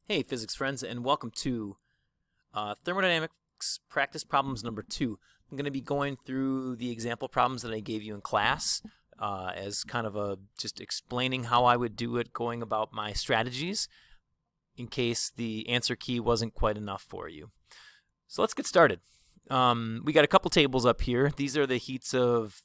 Hey physics friends, and welcome to thermodynamics practice problems number 2. I'm going to be going through the example problems that I gave you in class as kind of just explaining how I would do it, going about my strategies in case the answer key wasn't quite enough for you. So let's get started. We got a couple tables up here. These are the heats of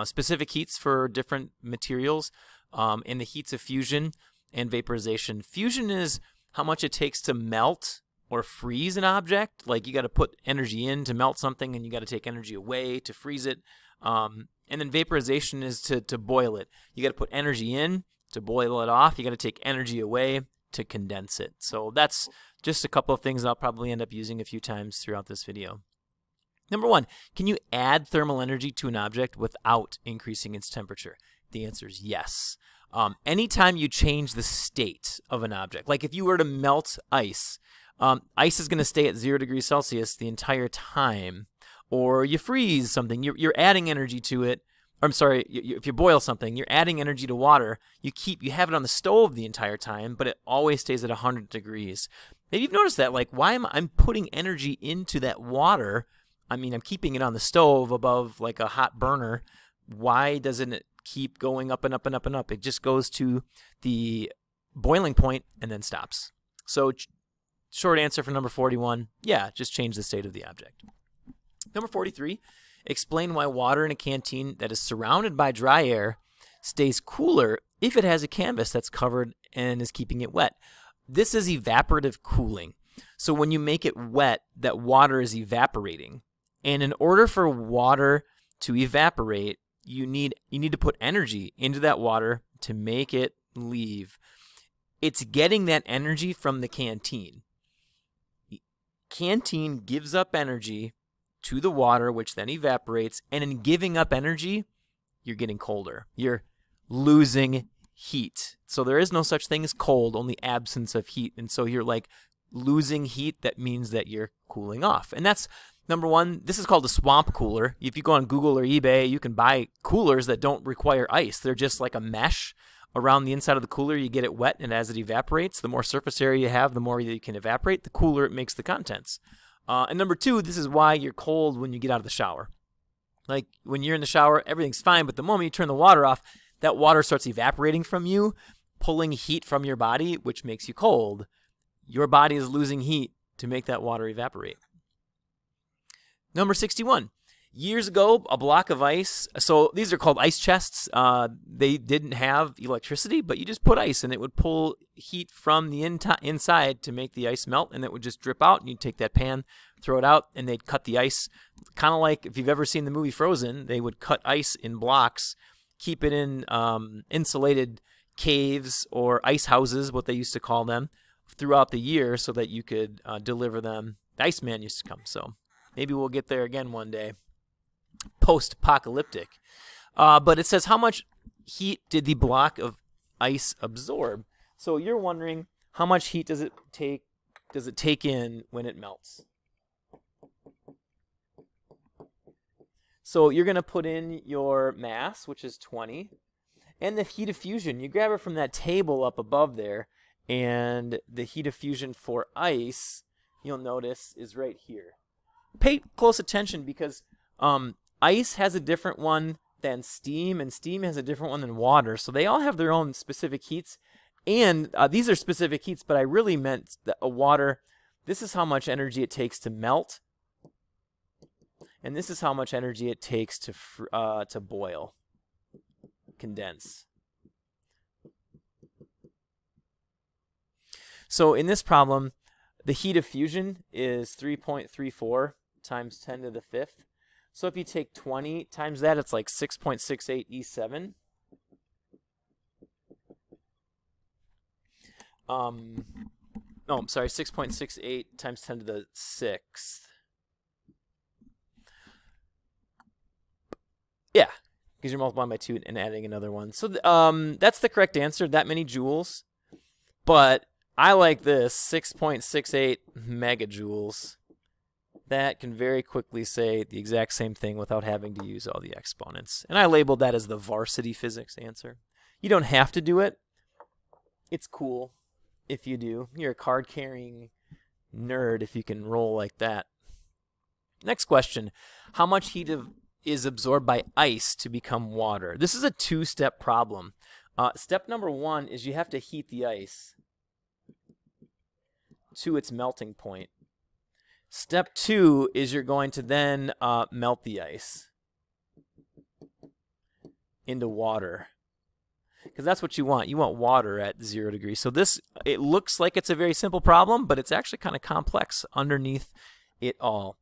specific heats for different materials and the heats of fusion and vaporization. Fusion is how much it takes to melt or freeze an object. Like you got to put energy in to melt something, and you got to take energy away to freeze it. And then vaporization is to boil it. You got to put energy in to boil it off. You got to take energy away to condense it. So that's just a couple of things I'll probably end up using a few times throughout this video. Number 1, can you add thermal energy to an object without increasing its temperature? The answer is yes. Anytime you change the state of an object, like if you were to melt ice, ice is going to stay at 0 degrees Celsius the entire time. Or you freeze something, you're adding energy to it. I'm sorry, if you boil something, you're adding energy to water. You have it on the stove the entire time, but it always stays at 100 degrees. Maybe you've noticed that, like, why am I putting energy into that water? I mean, I'm keeping it on the stove above like a hot burner. Why doesn't it keep going up and up and up and up? It just goes to the boiling point and then stops. So short answer for number 41, yeah, just change the state of the object. Number 43, explain why water in a canteen that is surrounded by dry air stays cooler if it has a canvas that's covered and is keeping it wet. This is evaporative cooling. So when you make it wet, that water is evaporating. And in order for water to evaporate, you need to put energy into that water to make it leave. It's getting that energy from the canteen. The canteen gives up energy to the water, which then evaporates, and in giving up energy, you're getting colder. You're losing heat. So there is no such thing as cold, only absence of heat. And so you're like losing heat. That means that you're cooling off. And that's number 1. This is called a swamp cooler. If you go on Google or eBay, you can buy coolers that don't require ice. They're just like a mesh around the inside of the cooler. You get it wet, and as it evaporates, the more surface area you have, the more you can evaporate, the cooler it makes the contents. And number 2, this is why you're cold when you get out of the shower. Like when you're in the shower, everything's fine, but the moment you turn the water off, that water starts evaporating from you, pulling heat from your body, which makes you cold. Your body is losing heat to make that water evaporate. Number 61. Years ago, a block of ice, so these are called ice chests. They didn't have electricity, but you just put ice and it would pull heat from the inside to make the ice melt, and it would just drip out, and you'd take that pan, throw it out, and they'd cut the ice. Kind of like if you've ever seen the movie Frozen, they would cut ice in blocks, keep it in insulated caves or ice houses, what they used to call them, throughout the year so that you could deliver them. The Iceman used to come, so maybe we'll get there again one day. Post-apocalyptic. But it says how much heat did the block of ice absorb? So you're wondering how much heat does it take in when it melts? So you're going to put in your mass, which is 20, and the heat of fusion. You grab it from that table up above there, and the heat of fusion for ice, you'll notice, is right here. Pay close attention because ice has a different one than steam, and steam has a different one than water. So they all have their own specific heats. And these are specific heats, but I really meant water. This is how much energy it takes to melt. And this is how much energy it takes to boil, condense. So in this problem, the heat of fusion is 3.34 times 10 to the 5th. So if you take 20 times that, it's like 6.68 E7. No, I'm sorry, 6.68 times 10 to the 6th. Yeah, because you're multiplying by 2 and adding another one. So that's the correct answer, that many joules. But I like this, 6.68 megajoules. That can very quickly say the exact same thing without having to use all the exponents. And I labeled that as the varsity physics answer. You don't have to do it. It's cool. if you do. You're a card-carrying nerd if you can roll like that. Next question. How much heat is absorbed by ice to become water? This is a two-step problem. Step number one is you have to heat the ice to its melting point. Step two is you're going to then melt the ice into water, because that's what you want. You want water at 0 degrees. So this, it looks like it's a very simple problem, but it's actually kind of complex underneath it all.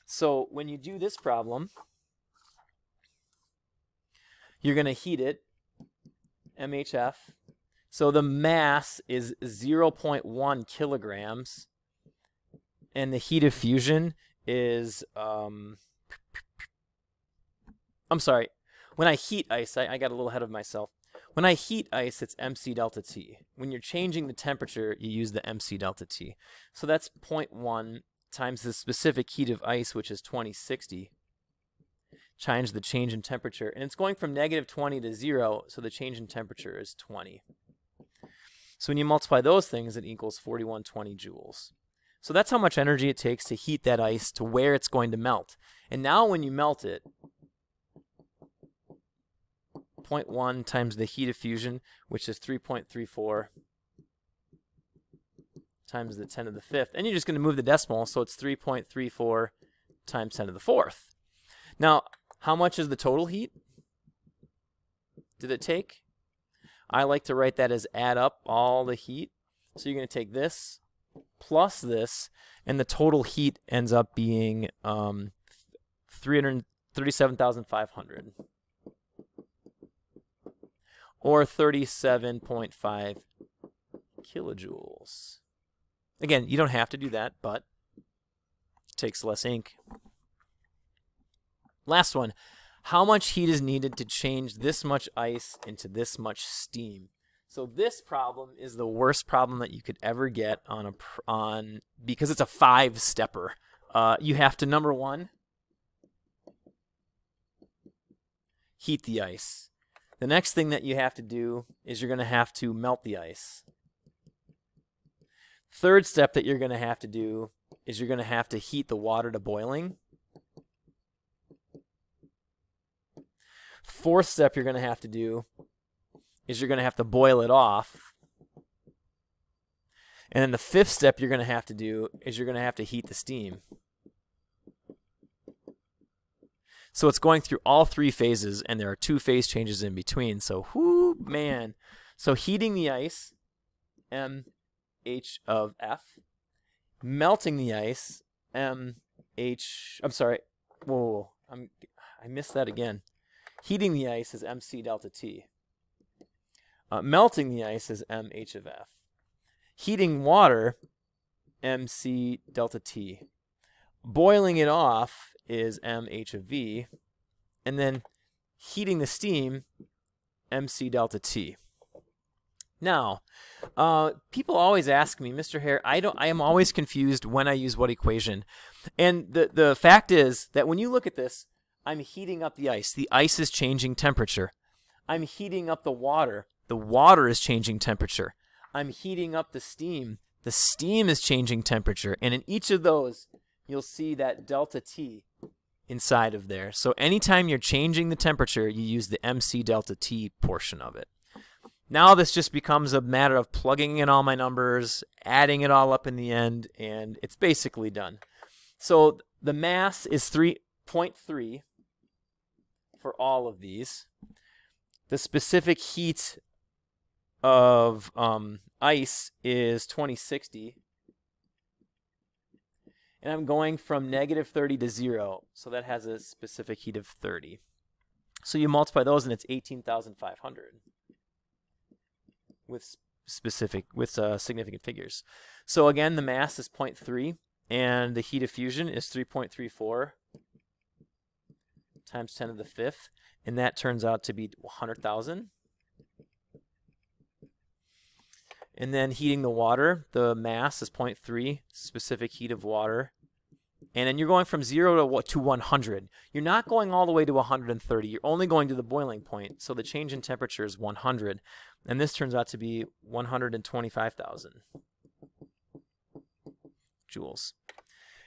So when you do this problem, you're going to heat it, MHF. So the mass is 0.1 kilograms, and the heat of fusion is, I'm sorry, when I heat ice, I got a little ahead of myself. When I heat ice, it's MC delta T. When you're changing the temperature, you use the MC delta T. So that's 0.1 times the specific heat of ice, which is 2060, times the change in temperature. And it's going from -20 to 0, so the change in temperature is 20. So when you multiply those things, it equals 4120 joules. So that's how much energy it takes to heat that ice to where it's going to melt. And now when you melt it, 0.1 times the heat of fusion, which is 3.34 times the 10 to the 5th. And you're just going to move the decimal, so it's 3.34 times 10 to the 4th. Now, how much is the total heat did it take? I like to write that as add up all the heat. So you're going to take this plus this, and the total heat ends up being 337,500. Or 37.5 kilojoules. Again, you don't have to do that, but it takes less ink. Last one. How much heat is needed to change this much ice into this much steam? So this problem is the worst problem that you could ever get because it's a 5-stepper. You have to, number one, heat the ice. The next thing that you have to do is you're going to have to melt the ice. Third step that you're going to have to do is you're going to have to heat the water to boiling. Fourth step you're going to have to do is you're going to have to boil it off. And then the fifth step you're going to have to do is you're going to have to heat the steam. So it's going through all 3 phases, and there are 2 phase changes in between. So, whoo, man. So heating the ice, MH of F. Melting the ice, MH, I'm sorry. Whoa, I missed that again. Heating the ice is MC delta T. Melting the ice is MH of F. Heating water, MC delta T. Boiling it off is MH of V. And then heating the steam, MC delta T. Now, people always ask me, Mr. Hare, I am always confused when I use what equation. And the fact is that when you look at this, I'm heating up the ice. The ice is changing temperature. I'm heating up the water. The water is changing temperature. I'm heating up the steam. The steam is changing temperature. And in each of those, you'll see that delta T inside of there. So anytime you're changing the temperature, you use the MC delta T portion of it. Now this just becomes a matter of plugging in all my numbers, adding it all up in the end, and it's basically done. So the mass is 3.3 for all of these. The specific heat of ice is 2060. And I'm going from -30 to 0, so that has a specific heat of 30. So you multiply those, and it's 18,500 with significant figures. So again, the mass is 0.3, and the heat of fusion is 3.34 times 10 to the 5th, and that turns out to be 100,000. And then heating the water, the mass is 0.3, specific heat of water, And then you're going from 0 to 100. You're not going all the way to 130. You're only going to the boiling point. So the change in temperature is 100. And this turns out to be 125,000 joules.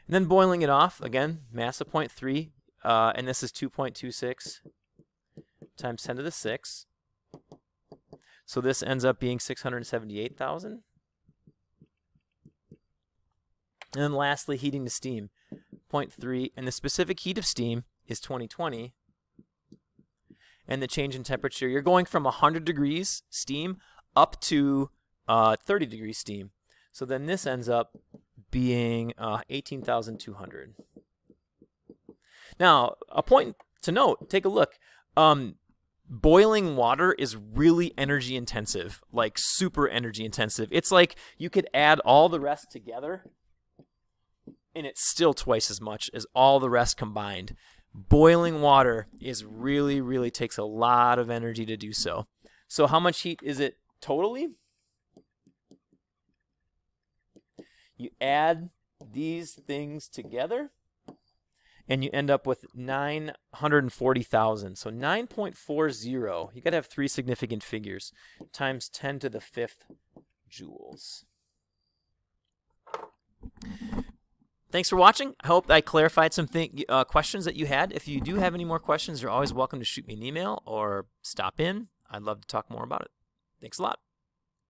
And then boiling it off, again, mass of 0.3. And this is 2.26 times 10 to the 6. So this ends up being 678,000. And then lastly, heating to steam, 0.3. And the specific heat of steam is 2020. And the change in temperature, you're going from 100 degrees steam up to 30 degrees steam. So then this ends up being 18,200. Now, a point to note, take a look. Boiling water is really energy intensive, like super energy intensive. It's like you could add all the rest together and it's still twice as much as all the rest combined. Boiling water is really takes a lot of energy to do so. So how much heat is it totally? You add these things together and you end up with 940,000. So 9.40, you got to have 3 significant figures, times 10 to the 5th joules. Thanks for watching. I hope I clarified some questions that you had. If you do have any more questions, you're always welcome to shoot me an email or stop in. I'd love to talk more about it. Thanks a lot.